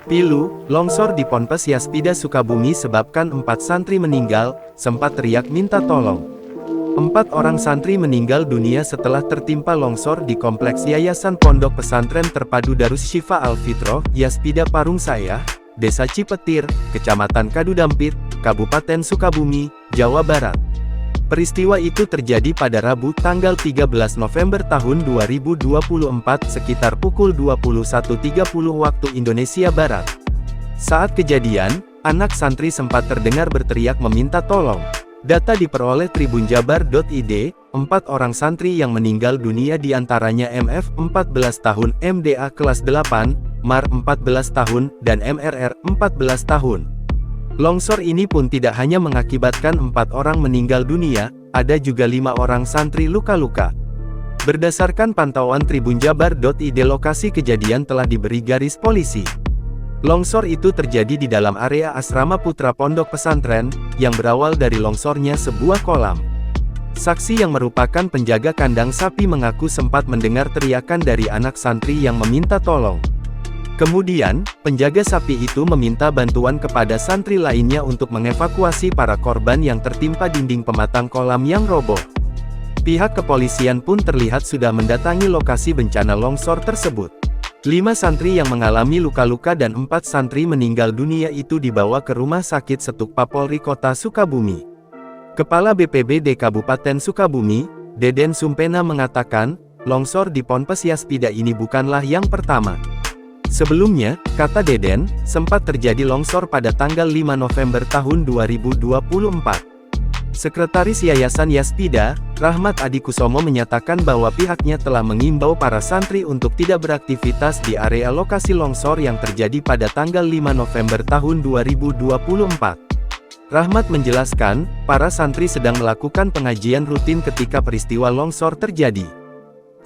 Pilu, longsor di Ponpes Yaspida Sukabumi sebabkan 4 santri meninggal, sempat teriak minta tolong. 4 orang santri meninggal dunia setelah tertimpa longsor di Kompleks Yayasan Pondok Pesantren Terpadu Darus Syifa Al-Fitroh, Yaspida Parungsaya, Desa Cipetir, Kecamatan Kadudampit, Kabupaten Sukabumi, Jawa Barat. Peristiwa itu terjadi pada Rabu tanggal 13 November tahun 2024 sekitar pukul 21.30 waktu Indonesia Barat. Saat kejadian, anak santri sempat terdengar berteriak meminta tolong. Data diperoleh tribunjabar.id, 4 orang santri yang meninggal dunia diantaranya MF 14 tahun, MDA kelas 8, MAR 14 tahun, dan MRR 14 tahun. Longsor ini pun tidak hanya mengakibatkan 4 orang meninggal dunia, ada juga 5 orang santri luka-luka. Berdasarkan pantauan tribunjabar.id, lokasi kejadian telah diberi garis polisi. Longsor itu terjadi di dalam area asrama putra pondok pesantren, yang berawal dari longsornya sebuah kolam. Saksi yang merupakan penjaga kandang sapi mengaku sempat mendengar teriakan dari anak santri yang meminta tolong. Kemudian, penjaga sapi itu meminta bantuan kepada santri lainnya untuk mengevakuasi para korban yang tertimpa dinding pematang kolam yang roboh. Pihak kepolisian pun terlihat sudah mendatangi lokasi bencana longsor tersebut. 5 santri yang mengalami luka-luka dan 4 santri meninggal dunia itu dibawa ke Rumah Sakit Setukpa Polri Kota Sukabumi. Kepala BPBD Kabupaten Sukabumi, Deden Sumpena mengatakan, longsor di Ponpes Yaspida ini bukanlah yang pertama. Sebelumnya, kata Deden, sempat terjadi longsor pada tanggal 5 November tahun 2024. Sekretaris Yayasan Yaspida, Rahmat Adi Kusomo menyatakan bahwa pihaknya telah mengimbau para santri untuk tidak beraktivitas di area lokasi longsor yang terjadi pada tanggal 5 November tahun 2024. Rahmat menjelaskan, para santri sedang melakukan pengajian rutin ketika peristiwa longsor terjadi.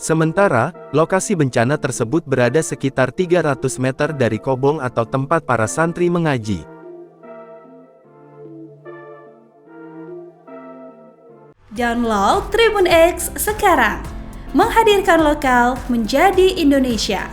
Sementara, lokasi bencana tersebut berada sekitar 300 meter dari kobong atau tempat para santri mengaji. Download Tribun X sekarang, menghadirkan lokal menjadi Indonesia.